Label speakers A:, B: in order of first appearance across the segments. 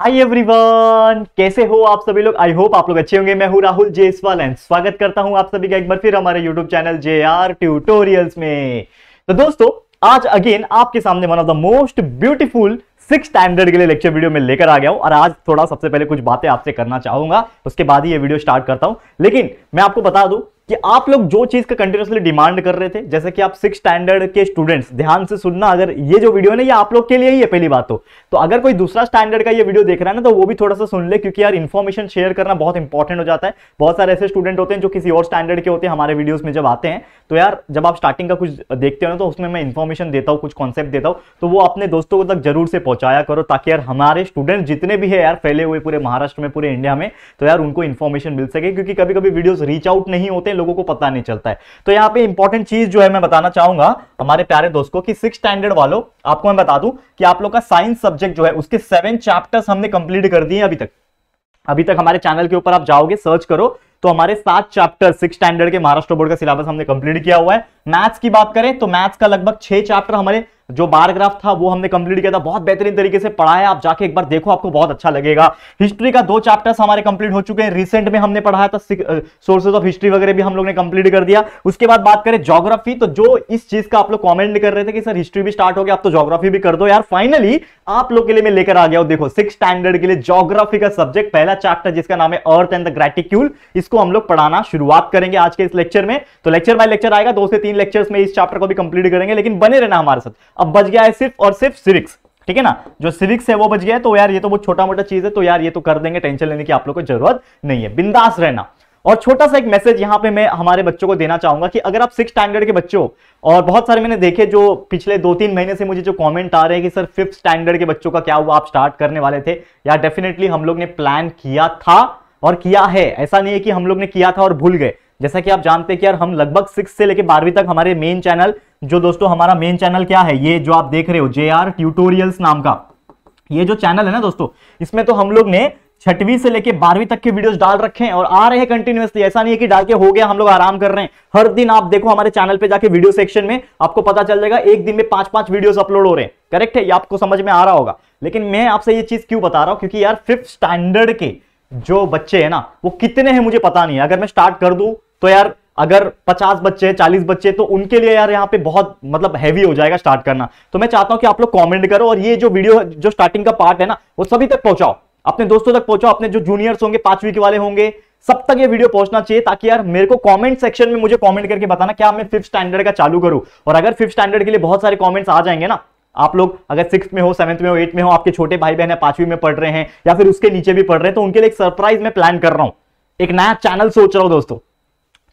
A: Hi everyone, कैसे हो आप सभी लोग। आई होप आप लोग अच्छे होंगे। मैं हूं राहुल जेसवाल एंड स्वागत करता हूं आप सभी का एक बार फिर हमारे यूट्यूब चैनल JR ट्यूटोरियल्स में। तो दोस्तों, आज अगेन आपके सामने one of the most beautiful 6 standard के लिए लेक्चर वीडियो में लेकर आ गया हूं। और आज थोड़ा सबसे पहले कुछ बातें आपसे करना चाहूंगा, उसके बाद ही ये वीडियो स्टार्ट करता हूं। लेकिन मैं आपको बता दूं कि आप लोग जो चीज का कंटिन्यूअसली डिमांड कर रहे थे, जैसे कि आप 6 स्टैंडर्ड के स्टूडेंट्स, ध्यान से सुनना, अगर ये जो वीडियो है ना ये आप लोग के लिए ही है पहली बात तो अगर कोई दूसरा स्टैंडर्ड का ये वीडियो देख रहा है ना तो वो भी थोड़ा सा सुन ले, क्योंकि यार इन्फॉर्मेशन शेयर करना बहुत इंपॉर्टेंट हो जाता है। बहुत सारे ऐसे स्टूडेंट होते हैं जो किसी और स्टैंडर्ड के होते हैं, हमारे वीडियोस में जब आते हैं तो यार जब आप स्टार्टिंग का कुछ देखते हो ना तो उसमें मैं इन्फॉर्मेशन देता हूँ, कुछ कॉन्सेप्ट देता हूँ, तो वो अपने दोस्तों को तक जरूर से पहुंचाया करो, ताकि यार हमारे स्टूडेंट जितने भी है यार फैले हुए पूरे महाराष्ट्र में, पूरे इंडिया में, तो यार उनको इन्फॉर्मेशन मिल सके। क्योंकि कभी कभी वीडियोस रीच आउट नहीं होते, लोगों को पता नहीं चलता है। तो यहाँ पे इंपॉर्टेंट चीज जो है मैं बताना चाहूंगा हमारे प्यारे दोस्त को कि 6 स्टैंडर्ड वालों, आपको मैं बता दूं कि आप लोग का साइंस सब्जेक्ट जो है उसके 7 चैप्टर्स हमने कंप्लीट कर दिए अभी तक हमारे चैनल के ऊपर आप जाओगे, सर्च करो तो हमारे 7 चैप्टर 6 स्टैंडर्ड के महाराष्ट्र बोर्ड का सिलेबस हमने कंप्लीट किया हुआ है। मैथ्स की बात करें तो मैथ्स का लगभग 6 चैप्टर हमारे जो बार ग्राफ था वो हमने कंप्लीट किया था, बहुत बेहतरीन तरीके से पढ़ा है। आप जाके एक बार देखो, आपको बहुत अच्छा लगेगा। हिस्ट्री का 2 चैप्टर्स हमारे कंप्लीट हो चुके हैं, रिसेंट में हमने पढ़ाया था सोर्सेज ऑफ हिस्ट्री वगैरह भी हम लोग ने कंप्लीट कर दिया। उसके बाद बात करें ज्योग्राफी, तो जो इस चीज का आप लोग कमेंट कर रहे थे कि सर हिस्ट्री भी स्टार्ट हो गया, आप तो ज्योग्राफी भी कर दो यार, फाइनली आप लोग के लिए मैं लेकर आ गया हूं। देखो 6 स्टैंडर्ड के लिए ज्योग्राफी का सब्जेक्ट, पहला चैप्टर जिसका नाम है अर्थ एंड द ग्रेटिट्यूड, इसको हम लोग पढ़ाना शुरुआत करेंगे आज के इस लेक्चर में। तो लेक्चर बाय लेक्चर आएगा, 2 से 3 लेक्चर्स में इस चैप्टर को भी कंप्लीट करेंगे, लेकिन बने रहना हमारे साथ। अब बच गया है सिर्फ और सिर्फ सिविक्स, ठीक है ना। जो सिविक्स है वो बच गया है, तो यार ये तो बहुत छोटा मोटा चीज है, तो यार ये तो कर देंगे, टेंशन लेने की आप लोग को जरूरत नहीं है, बिंदास रहना। और छोटा सा एक मैसेज यहां पे मैं हमारे बच्चों को देना चाहूंगा कि अगर आप 6 स्टैंडर्ड के बच्चों, और बहुत सारे मैंने देखे जो पिछले 2-3 महीने से मुझे जो कमेंट आ रहे हैं कि सर 5th स्टैंडर्ड के बच्चों का क्या हुआ, आप स्टार्ट करने वाले थे यार। डेफिनेटली हम लोग ने प्लान किया था और किया है, ऐसा नहीं है कि हम लोग ने किया था और भूल गए। जैसा कि आप जानते हैं कि यार हम लगभग 6 से लेकर 12वीं तक हमारे मेन चैनल, जो दोस्तों हमारा मेन चैनल क्या है, ये जो आप देख रहे हो JR ट्यूटोरियल्स नाम का ये जो चैनल है ना दोस्तों, इसमें तो हम लोग ने 6वीं से लेके 12वीं तक के वीडियोस डाल रखे हैं और आ रहे हैं कंटिन्यूअसली। ऐसा नहीं है कि डाल के हो गया हम लोग आराम कर रहे हैं। हर दिन आप देखो हमारे चैनल पे जाके वीडियो सेक्शन में आपको पता चल जाएगा, एक दिन में 5-5 वीडियोस अपलोड हो रहे हैं। करेक्ट है, ये आपको समझ में आ रहा होगा। लेकिन मैं आपसे ये चीज क्यों बता रहा हूं, क्योंकि यार 5th स्टैंडर्ड के जो बच्चे हैं ना वो कितने हैं मुझे पता नहीं है। अगर मैं स्टार्ट कर दूं तो यार अगर 50 बच्चे 40 बच्चे, तो उनके लिए यार यहाँ पे बहुत मतलब हैवी हो जाएगा स्टार्ट करना। तो मैं चाहता हूं कि आप लोग कमेंट करो और ये जो वीडियो जो स्टार्टिंग का पार्ट है ना वो सभी तक पहुंचाओ, अपने दोस्तों तक पहुंचाओ, अपने जो जूनियर्स होंगे 5वीं के वाले होंगे, सब तक ये वीडियो पहुंचना चाहिए, ताकि यार मेरे को कमेंट सेक्शन में मुझे कमेंट करके बताना क्या मैं 5th स्टैंडर्ड का चालू करूं। और अगर 5th स्टैंडर्ड के लिए बहुत सारे कमेंट्स आ जाएंगे ना, आप लोग अगर 6th में हो, 7th में हो, 8th में हो, आपके छोटे भाई बहन है 5वीं में पढ़ रहे हैं या फिर उसके नीचे भी पढ़ रहे हैं, तो उनके लिए एक सरप्राइज मैं प्लान कर रहा हूं, एक नया चैनल सोच रहा हूं दोस्तों,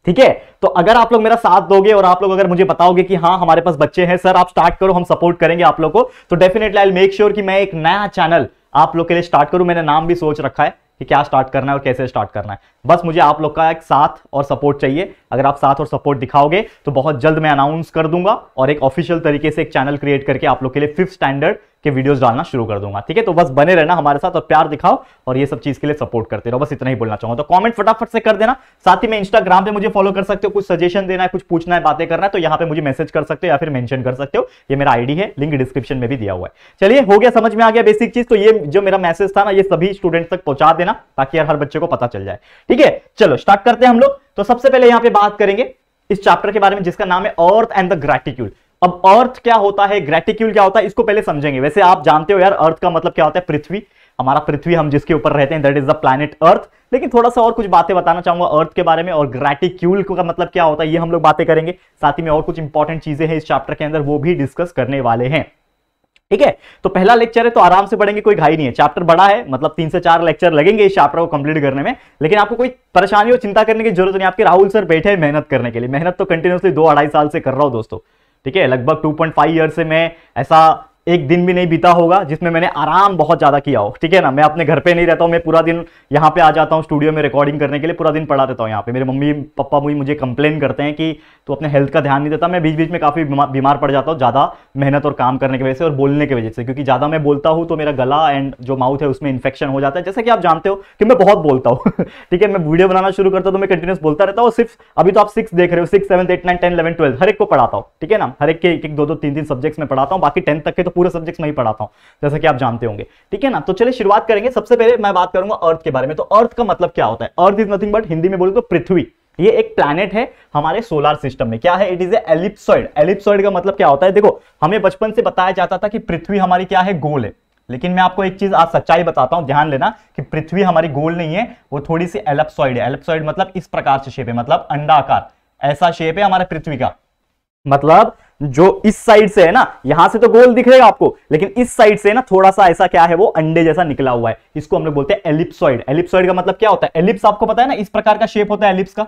A: ठीक है। तो अगर आप लोग मेरा साथ दोगे और आप लोग अगर मुझे बताओगे कि हाँ हमारे पास बच्चे हैं सर, आप स्टार्ट करो, हम सपोर्ट करेंगे आप लोग को, तो definitely I will make sure कि मैं एक नया चैनल आप लोग के लिए स्टार्ट करूं। मैंने नाम भी सोच रखा है कि क्या स्टार्ट करना है और कैसे स्टार्ट करना है। बस मुझे आप लोग का एक साथ और सपोर्ट चाहिए। अगर आप साथ और सपोर्ट दिखाओगे तो बहुत जल्द मैं अनाउंस कर दूंगा और एक ऑफिशियल तरीके से एक चैनल क्रिएट करके आप लोग के लिए 5th स्टैंडर्ड के वीडियोस डालना शुरू कर दूंगा, ठीक है। तो बस बने रहना हमारे साथ और प्यार दिखाओ और ये सब चीज के लिए सपोर्ट करते रहो, बस इतना ही बोलना चाहूंगा। तो कमेंट फटाफट से कर देना। साथ ही में इंस्टाग्राम पे मुझे फॉलो कर सकते हो, कुछ सजेशन देना है, कुछ पूछना है, बातें करना है तो यहाँ पे मुझे मैसेज कर सकते हो या फिर मेंशन कर सकते हो। ये मेरा आईडी है, लिंक डिस्क्रिप्शन में भी दिया हुआ है। चलिए, हो गया, समझ में आ गया बेसिक चीज। तो ये जो मेरा मैसेज था ना ये सभी स्टूडेंट्स तक पहुंचा देना, ताकि यार हर बच्चे को पता चल जाए, ठीक है। चलो स्टार्ट करते हैं हम लोग। तो सबसे पहले यहाँ पे बात करेंगे इस चैप्टर के बारे में जिसका नाम है अर्थ एंड द ग्रेटिट्यूड। अब अर्थ क्या होता है, ग्रेटिट्यूड क्या होता है, इसको पहले समझेंगे। वैसे आप जानते हो यार अर्थ का मतलब क्या होता है, पृथ्वी, हमारा पृथ्वी, हम जिसके ऊपर रहते हैं, that is the planet earth. लेकिन थोड़ा सा और कुछ बातें बताना चाहूंगा अर्थ के बारे में, और ग्रेटिट्यूड का मतलब क्या होता है ये हम लोग बातें करेंगे। साथ ही में और कुछ इंपॉर्टेंट चीजें हैं इस चैप्टर के अंदर, वो भी डिस्कस करने वाले हैं, ठीक है। तो पहला लेक्चर है तो आराम से पढ़ेंगे, कोई घाई नहीं है। चैप्टर बड़ा है, मतलब 3 से 4 लेक्चर लगेंगे इस चैप्टर को कंप्लीट करने में, लेकिन आपको कोई परेशानी और चिंता करने की जरूरत नहीं। आपके राहुल सर बैठे हैं मेहनत करने के लिए। मेहनत तो कंटिन्यूसली 2-2.5 साल से कर रहा हूं दोस्तों, ठीक है। लगभग 2.5 ईयर से मैं ऐसा एक दिन भी नहीं बीता होगा जिसमें मैंने आराम बहुत ज्यादा किया हो, ठीक है ना। मैं अपने घर पे नहीं रहता हूं, मैं पूरा दिन यहाँ पे आ जाता हूँ स्टूडियो में रिकॉर्डिंग करने के लिए, पूरा दिन पड़ा रहता हूँ यहाँ पे। मेरे मम्मी पापा मुझे कंप्लेन करते हैं कि तू अपने हेल्थ का ध्यान नहीं देता। मैं बीच बीच में काफी बीमार पड़ जाता हूँ, ज्यादा मेहनत और काम करने की वजह से और बोलने की वजह से, क्योंकि ज्यादा मैं बोलता हूँ तो मेरा गला एंड जो माउथ है उसमें इन्फेक्शन हो जाता है। जैसा कि आप जानते हो कि मैं बहुत बोलता हूँ ठीक है। मैं वीडियो बनाना शुरू करता हूँ तो मैं कंटिन्यूस बोलता रहता हूँ। सिर्फ अभी तो आप 6 देख रहे हो, 6, 7, 8, 9, 10, 11, 12 हर एक को पढ़ाता हूँ, ठीक है ना। हर एक के 1, 2, 3 सब्जेक्ट्स में पढ़ाता हूँ। बाकी 10th तक के तो पूरे सब्जेक्ट्स में ही पढ़ाता हूं, जैसा कि आप जानते होंगे, ठीक है ना। तो चलिए शुरुआत करेंगे। सबसे पहले मैं बात करूंगा अर्थ के बारे में। तो अर्थ का मतलब क्या होता है? Earth is nothing but, Hindi में बोले तो पृथ्वी। ये एक प्लैनेट है हमारे सोलर सिस्टम में। क्या है? It is a ellipsoid. Ellipsoid का मतलब क्या होता है? देखो, हमें बचपन से बताया जाता था कि पृथ्वी हमारी क्या है? गोल है। लेकिन मैं आपको एक चीज आज सच्चाई बताता हूं, ध्यान लेना, कि पृथ्वी हमारी गोल नहीं है, वो थोड़ी सी एलिप्सॉइड है। एलिप्सॉइड मतलब इस प्रकार से शेप है, मतलब अंडाकार, ऐसा शेप है हमारे पृथ्वी का। मतलब जो इस साइड से है ना, यहां से तो गोल दिखेगा आपको, लेकिन इस साइड से ना थोड़ा सा ऐसा क्या है, वो अंडे जैसा निकला हुआ है। इसको हम लोग बोलते हैं एलिप्सॉइड। एलिप्सॉइड का मतलब क्या होता है? एलिप्स आपको पता है ना, इस प्रकार का शेप होता है एलिप्स का।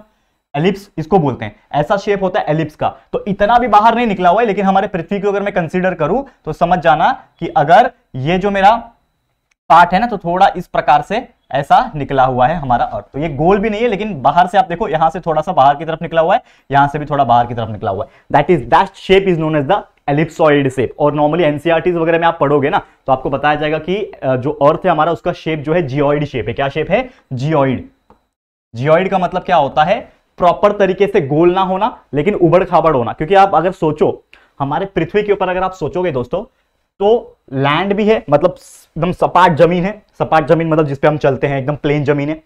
A: एलिप्स इसको बोलते हैं, ऐसा शेप होता है एलिप्स का। तो इतना भी बाहर नहीं निकला हुआ है, लेकिन हमारे पृथ्वी को अगर मैं कंसीडर करूं तो समझ जाना कि अगर ये जो मेरा पार्ट है ना, तो थोड़ा इस प्रकार से ऐसा निकला हुआ है हमारा अर्थ। तो ये गोल भी नहीं है, लेकिन बाहर से आप देखो, यहां से थोड़ा सा बाहर की तरफ निकला हुआ है, यहां से भी थोड़ा बाहर की तरफ निकला हुआ है। That shape is known as the ellipsoid shape. और नॉर्मली एनसीईआरटी वगैरह में आप पढ़ोगे ना, तो आपको बताया जाएगा कि जो अर्थ है हमारा, उसका शेप जो है जियोइड शेप है। क्या शेप है? जियोइड। जियोइड का मतलब क्या होता है? प्रॉपर तरीके से गोल ना होना, लेकिन उबड़ खाबड़ होना। क्योंकि आप अगर सोचो, हमारे पृथ्वी के ऊपर अगर आप सोचोगे दोस्तों, तो लैंड भी है, मतलब एकदम सपाट जमीन है। सपाट जमीन मतलब जिसपे हम चलते हैं, एकदम प्लेन जमीन है।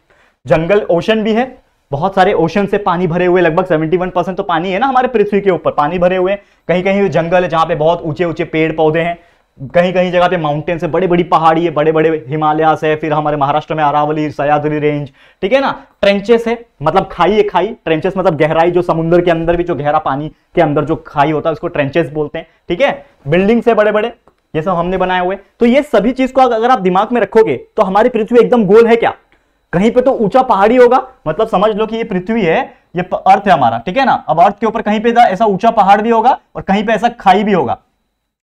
A: जंगल, ओशन भी है, बहुत सारे ओशन से पानी भरे हुए, लगभग 71% तो पानी है ना हमारे पृथ्वी के ऊपर, पानी भरे हुए। कहीं कहीं जंगल है जहां पे बहुत ऊंचे ऊंचे पेड़ पौधे हैं, कहीं कहीं जगह पे माउंटेन्स है, बड़े बड़ी पहाड़ी है, बड़े बड़े हिमालयास है, फिर हमारे महाराष्ट्र में अरावली, सह्याद्री रेंज, ठीक है ना। ट्रेंचेस है, मतलब खाई है, खाई। ट्रेंचेस मतलब गहराई, जो समुद्र के अंदर भी जो गहरा पानी के अंदर जो खाई होता है, उसको ट्रेंचेस बोलते हैं, ठीक है। बिल्डिंग्स है बड़े बड़े, ये सब हमने बनाए हुए। तो ये सभी चीज को अगर आप दिमाग में रखोगे, तो हमारी पृथ्वी एकदम गोल है क्या? कहीं पे तो ऊंचा पहाड़ी होगा, मतलब समझ लो कि ये पृथ्वी है, ये अर्थ है हमारा, ठीक है ना। अब अर्थ के ऊपर कहीं पे ऐसा ऊंचा पहाड़ भी होगा, और कहीं पे ऐसा खाई भी होगा,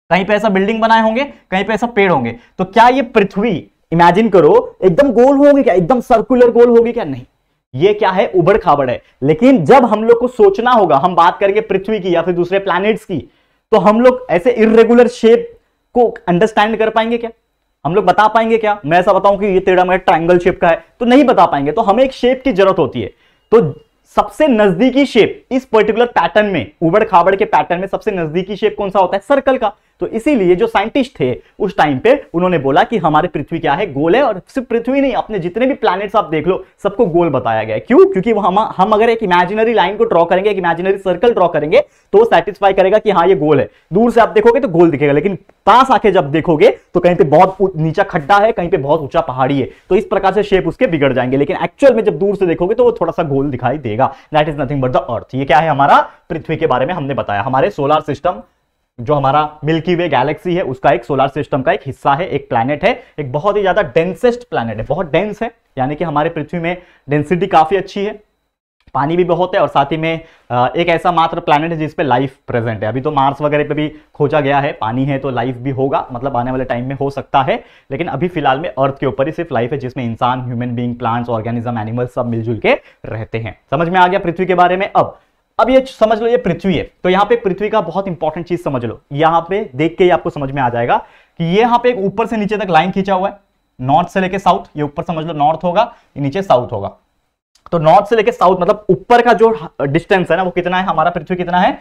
A: कहीं पे ऐसा बिल्डिंग बनाए होंगे, कहीं पे ऐसा पेड़ होंगे। तो क्या ये पृथ्वी, इमेजिन करो, एकदम गोल होगी क्या? एकदम सर्कुलर गोल होगी क्या? नहीं, ये क्या है? उबड़ खाबड़ है। लेकिन जब हम लोग को सोचना होगा, हम बात करेंगे पृथ्वी की या फिर दूसरे प्लैनेट्स की, तो हम लोग ऐसे इर्रेगुलर शेप को अंडरस्टैंड कर पाएंगे क्या? हम लोग बता पाएंगे क्या? मैं ऐसा बताऊं कि ये टेढ़ा मेढ़ा ट्रायंगल शेप का है, तो नहीं बता पाएंगे। तो हमें एक शेप की जरूरत होती है। तो सबसे नजदीकी शेप इस पर्टिकुलर पैटर्न में, उबड़ खाबड़ के पैटर्न में सबसे नजदीकी शेप कौन सा होता है? सर्कल का। तो इसीलिए जो साइंटिस्ट थे उस टाइम पे, उन्होंने बोला कि हमारी पृथ्वी क्या है? गोल है। और सिर्फ पृथ्वी नहीं, अपने जितने भी प्लैनेट्स आप देख लो, सबको गोल बताया गया है। क्यों? क्योंकि हम अगर एक इमेजिनरी लाइन को ड्रॉ करेंगे, एक इमेजिनरी सर्कल ड्रॉ करेंगे, तो वो सेटिस्फाई करेगा कि हाँ ये गोल है। दूर से आप देखोगे तो गोल दिखेगा, लेकिन पास आके जब देखोगे तो कहीं पे बहुत नीचा खड्डा है, कहीं पे बहुत ऊंचा पहाड़ी है। तो इस प्रकार से शेप उसके बिगड़ जाएंगे, लेकिन एक्चुअल में जब दूर से देखोगे तो वो थोड़ा सा गोल दिखाई देगा। That is nothing but the earth. ये क्या है? हमारा पृथ्वी के बारे में हमने बताया। हमारे सोलर सिस्टम, जो हमारा मिल्की वे गैलेक्सी है, उसका एक सोलर सिस्टम का एक हिस्सा है, एक प्लैनेट है, एक बहुत ही ज्यादा डेंसेस्ट प्लैनेट है, बहुत डेंस है। यानी कि हमारे पृथ्वी में डेंसिटी काफी अच्छी है, पानी भी बहुत है, और साथ ही में एक ऐसा मात्र प्लैनेट है जिसपे लाइफ प्रेजेंट है। अभी तो मार्स वगैरह पे भी खोजा गया है, पानी है तो लाइफ भी होगा, मतलब आने वाले टाइम में हो सकता है। लेकिन अभी फिलहाल में अर्थ के ऊपर ही सिर्फ लाइफ है, जिसमें इंसान, human being, plants, organism, animals सब मिलजुल के रहते हैं। समझ में आ गया पृथ्वी के बारे में? अब ये समझ लो, ये पृथ्वी है। तो यहाँ पे पृथ्वी का बहुत इंपॉर्टेंट चीज समझ लो, यहाँ पे देख के ही आपको समझ में आ जाएगा कि ये यहाँ पे एक ऊपर से नीचे तक लाइन खींचा हुआ है, नॉर्थ से लेके साउथ। ये ऊपर समझ लो नॉर्थ होगा, ये नीचे साउथ होगा। तो नॉर्थ से लेके साउथ मतलब ऊपर का जो डिस्टेंस है ना, वो कितना है? हमारा पृथ्वी कितना है?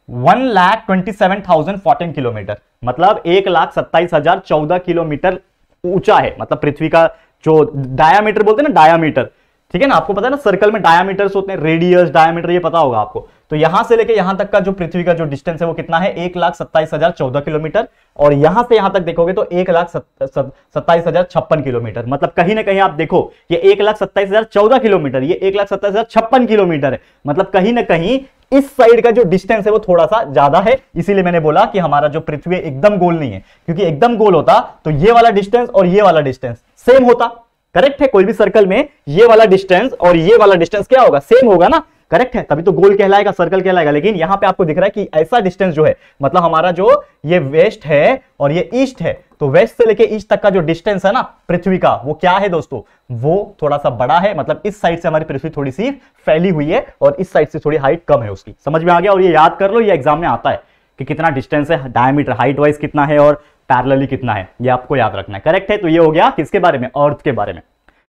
A: 1,27,014 किलोमीटर, मतलब 1,27,014 किलोमीटर ऊंचा है। मतलब पृथ्वी का जो डायामीटर बोलते हैं ना, डायामीटर, ठीक है ना, आपको पता है ना सर्कल में डायामीटर्स होते हैं, रेडियस, डायामीटर, ये पता होगा आपको। तो यहां से लेके यहां तक का जो पृथ्वी का जो डिस्टेंस है वो कितना है? 1,27,014 किलोमीटर। और यहां से यहां तक देखोगे तो 1,27,056 किलोमीटर। मतलब कहीं ना कहीं आप देखो, ये 1,27,014 किलोमीटर, ये 1,27,056 किलोमीटर है। मतलब कहीं ना कहीं इस साइड का जो डिस्टेंस है वो थोड़ा सा ज्यादा है। इसीलिए मैंने बोला कि हमारा जो पृथ्वी एकदम गोल नहीं है, क्योंकि एकदम गोल होता तो ये वाला डिस्टेंस और ये वाला डिस्टेंस सेम होता। करेक्ट है? कोई भी सर्कल में ये वाला डिस्टेंस और ये वाला डिस्टेंस क्या होगा? सेम होगा ना। करेक्ट है? तभी तो गोल कहलाएगा, सर्कल कहलाएगा। लेकिन यहां पे आपको दिख रहा है कि ऐसा डिस्टेंस जो है, मतलब हमारा जो ये वेस्ट है और ये ईस्ट है, तो वेस्ट से लेके ईस्ट तक का जो डिस्टेंस है ना पृथ्वी का, वो क्या है दोस्तों? वो थोड़ा सा बड़ा है। मतलब इस साइड से हमारी पृथ्वी थोड़ी सी फैली हुई है और इस साइड से थोड़ी हाइट कम है उसकी। समझ में आ गया? और ये याद कर लो, ये एग्जाम में आता है कि कितना डिस्टेंस है, डायमीटर, हाइट वाइज कितना है और पैरेलली कितना है, ये आपको याद रखना है। करेक्ट है? तो ये हो गया किसके बारे में? अर्थ के बारे में।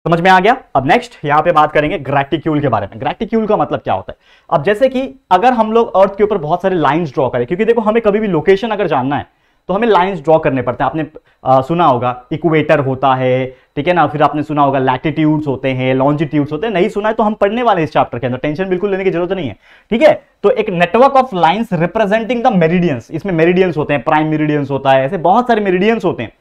A: समझ में आ गया? अब नेक्स्ट यहां पे बात करेंगे ग्रेटिट्यूड के बारे में। ग्रेटिट्यूड का मतलब क्या होता है? अब जैसे कि अगर हम लोग अर्थ के ऊपर बहुत सारे लाइंस ड्रॉ करें, क्योंकि देखो हमें कभी भी लोकेशन अगर जानना है तो हमें लाइंस ड्रॉ करने पड़ते हैं। आपने सुना होगा इक्वेटर होता है, ठीक है ना, फिर आपने सुना होगा लैटिट्यूड्स होते हैं, लॉन्जिट्यूड्स होते हैं। नहीं सुना है तो हम पढ़ने वाले इस चैप्टर के अंदर, टेंशन बिल्कुल लेने की जरूरत नहीं है, ठीक है। तो एक network of lines representing the meridians, इसमें मेरिडियंस होते हैं, प्राइम मेरिडियंस होता है, ऐसे बहुत सारे मेरिडियंस होते हैं।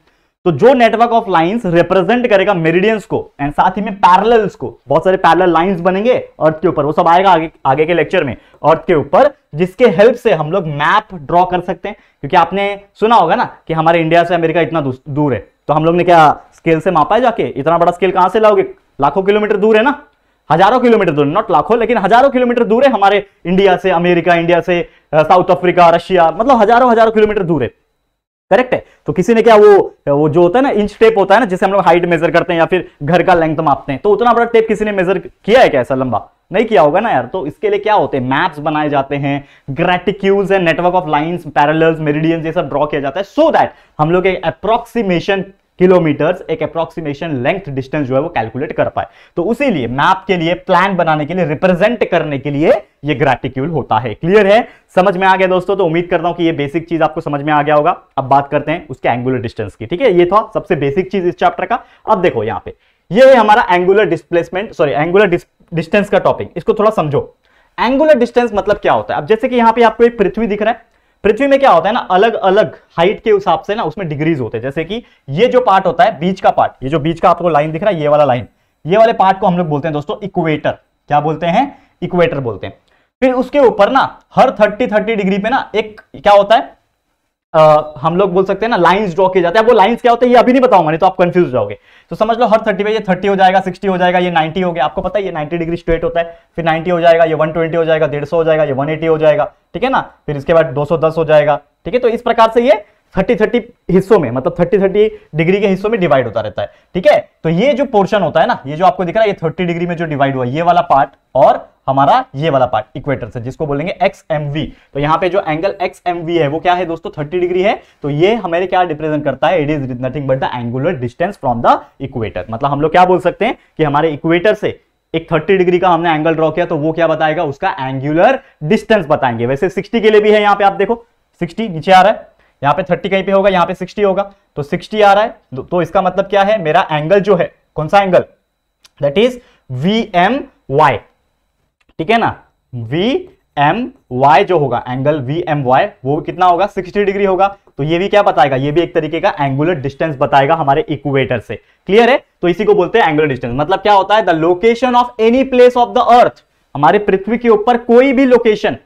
A: तो जो नेटवर्क ऑफ लाइंस रिप्रेजेंट करेगा मेरिडियंस को एंड साथ ही में पैरेलल्स को, बहुत सारे पैरेलल लाइंस बनेंगे अर्थ के ऊपर, वो सब आएगा आगे के लेक्चर में, अर्थ के ऊपर, जिसके हेल्प से हम लोग मैप ड्रॉ कर सकते हैं। क्योंकि आपने सुना होगा ना कि हमारे इंडिया से अमेरिका इतना दूर है, तो हम लोग ने क्या स्केल से मापा है जाके? इतना बड़ा स्केल कहां से लाओगे? लाखों किलोमीटर दूर है ना, हजारों किलोमीटर दूर, नॉट लाखों लेकिन हजारों किलोमीटर दूर है हमारे इंडिया से अमेरिका, इंडिया से साउथ अफ्रीका, रशिया, मतलब हजारों हजारों किलोमीटर दूर है, करेक्ट है। तो किसी ने क्या वो जो होता है ना इंच टेप होता है ना, जिससे हम लोग हाइट मेजर करते हैं या फिर घर का लेंथ मापते हैं, तो उतना बड़ा टेप किसी ने मेजर किया है क्या ऐसा लंबा? नहीं किया होगा ना यार। तो इसके लिए क्या होते हैं, मैप्स बनाए जाते हैं, graticules and network of lines, parallels, meridians, ये सब ड्रॉ किया जाता है, सो दैट हम लोग एक अप्रोक्सीमेशन किलोमीटर्स, एक अप्रोक्सीमेशन लेंथ डिस्टेंस जो है वो कैलकुलेट कर पाए। तो उसी लिए मैप के लिए, प्लान बनाने के लिए, रिप्रेजेंट करने के लिए ये ग्रेटिक्यूल होता है। क्लियर है, समझ में आ गया दोस्तों? तो उम्मीद करता हूं कि ये बेसिक चीज आपको समझ में आ गया होगा। अब बात करते हैं उसके एंगुलर डिस्टेंस की, ठीक है। ये था सबसे बेसिक चीज इस चैप्टर का। अब देखो यहां पे ये है हमारा angular displacement, sorry angular distance का टॉपिक। इसको थोड़ा समझो। एंगुलर डिस्टेंस मतलब क्या होता है? अब जैसे कि यहां पे आपको एक पृथ्वी दिख रहा है, पृथ्वी में क्या होता है ना, अलग अलग हाइट के हिसाब से ना उसमें डिग्रीज होते हैं। जैसे कि ये जो पार्ट होता है, बीच का पार्ट, ये जो बीच का आपको लाइन दिख रहा है, ये वाला लाइन, ये वाले पार्ट को हम लोग बोलते हैं दोस्तों इक्वेटर। क्या बोलते हैं? इक्वेटर बोलते हैं। फिर उसके ऊपर ना हर 30 डिग्री पे ना एक क्या होता है, हम लोग बोल सकते हैं ना लाइंस ड्रॉ किए जाते हैं। वो लाइंस क्या होते हैं ये अभी नहीं बताऊंगा, नहीं तो आप कंफ्यूज हो जाओगे। तो समझ लो हर 30 पे ये 30 हो जाएगा, 60 हो जाएगा, ये 90 हो गया। आपको पता है ये 90 डिग्री स्ट्रेट होता है, फिर 90 हो जाएगा, ये 120 हो जाएगा, 150 हो जाएगा, ये 180 हो जाएगा, ठीक है ना। फिर इसके बाद 210 हो जाएगा, ठीक है। तो इस प्रकार से ये 30 हिस्सों में, मतलब 30 डिग्री के हिस्सों में डिवाइड होता रहता है, ठीक है। तो ये जो पोर्शन होता है ना, ये जो आपको दिख रहा है, ये 30 डिग्री में जो डिवाइड हुआ, ये वाला पार्ट और हमारा ये वाला पार्ट इक्वेटर से, जिसको बोलेंगे XMV। तो यहां पे जो एंगल XMV है वो क्या है दोस्तों? 30 डिग्री है। तो ये हमें क्या रिप्रेजेंट करता है? It is nothing but the angular distance from the equator. मतलब हम लोग क्या बोल सकते हैं कि हमारे इक्वेटर से एक 30 डिग्री का हमने एंगल ड्रॉ किया, तो वो क्या बताएगा? उसका एंगुलर डिस्टेंस बताएंगे। वैसे 60 के लिए भी है, यहां पे आप देखो 60 नीचे आ रहा है, यहां पे 30 कहीं पे होगा, यहां पे 60 होगा, तो 60 आ रहा है। तो इसका मतलब क्या है? मेरा एंगल जो है, कौन सा एंगल? दैट इज VMY, ठीक है ना। VMY जो होगा, एंगल VMY, वो कितना होगा? 60 डिग्री होगा। तो ये भी क्या बताएगा? ये भी एक तरीके का एंगुलर डिस्टेंस बताएगा हमारे इक्वेटर से। क्लियर है? तो इसी को बोलते हैं एंगुलर डिस्टेंस। मतलब क्या होता है? The location of any place of the earth, हमारे पृथ्वी के ऊपर कोई भी लोकेशन,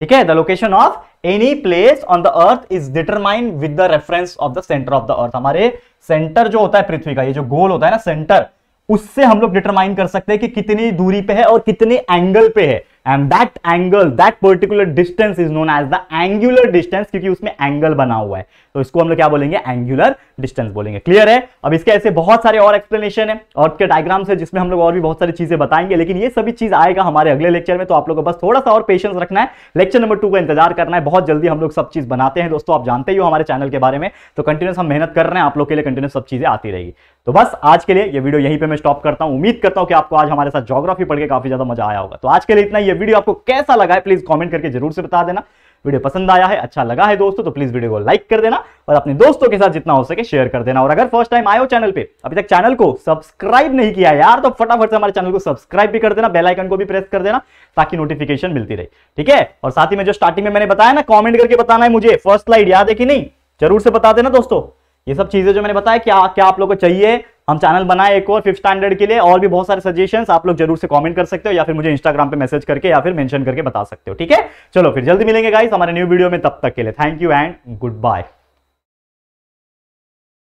A: ठीक है, the location of any place on the earth is determined with the reference of the centre of the earth. हमारे सेंटर जो होता है पृथ्वी का, ये जो गोल होता है ना सेंटर, उससे हम लोग डिटरमाइन कर सकते हैं कि कितनी दूरी पे है और कितने एंगल पे है। And that angle, that particular distance is known as the angular distance, क्योंकि उसमें एंगल बना हुआ है। तो इसको हम लोग क्या बोलेंगे? एंगुलर डिस्टेंस बोलेंगे। क्लियर है? अब इसके ऐसे बहुत सारे और एक्सप्लेनेशन है, अर्थ के डायग्राम से, जिसमें हम लोग और भी बहुत सारी चीजें बताएंगे, लेकिन ये सभी चीज आएगा हमारे अगले लेक्चर में। तो आप लोगों को बस थोड़ा सा और पेशेंस रखना है, लेक्चर नंबर 2 का इंतजार करना है। बहुत जल्दी हम लोग सब चीज बनाते हैं दोस्तों, आप जानते ही हो हमारे चैनल के बारे में। तो कंटिन्यूस हम मेहनत कर रहे हैं, आप लोग के लिए कंटिन्यूस सब चीजें आती रहेगी। तो बस आज के लिए ये वीडियो यहीं पे मैं स्टॉप करता हूं। उम्मीद करता हूं कि आपको आज हमारे साथ ज्योग्राफी पढ़ के काफी ज्यादा मजा आया होगा। तो आज के लिए इतना। ये वीडियो आपको कैसा लगा है प्लीज कमेंट करके जरूर से बता देना। वीडियो पसंद आया है, अच्छा लगा है दोस्तों, तो प्लीज वीडियो को लाइक कर देना और अपने दोस्तों के साथ जितना हो सके शेयर कर देना। और अगर फर्स्ट टाइम आए हो चैनल पे, अभी तक चैनल को सब्सक्राइब नहीं किया यार, तो फटाफट से हमारे चैनल को सब्सक्राइब भी कर देना, बेल आइकन को भी प्रेस कर देना ताकि नोटिफिकेशन मिलती रहे, ठीक है। और साथ ही में जो स्टार्टिंग में मैंने बताया ना, कमेंट करके बताना है मुझे फर्स्ट स्लाइड याद है कि नहीं, जरूर से बता देना दोस्तों। ये सब चीजें जो मैंने बताया, क्या क्या आप लोगों को चाहिए, हम चैनल बनाए एक और 5th स्टैंडर्ड के लिए, और भी बहुत सारे सजेशंस आप लोग जरूर से कमेंट कर सकते हो, या फिर मुझे इंस्टाग्राम पे मैसेज करके या फिर मेंशन करके बता सकते हो, ठीक है। चलो फिर जल्दी मिलेंगे गाइस हमारे न्यू वीडियो में, तब तक के लिए thank you and good bye.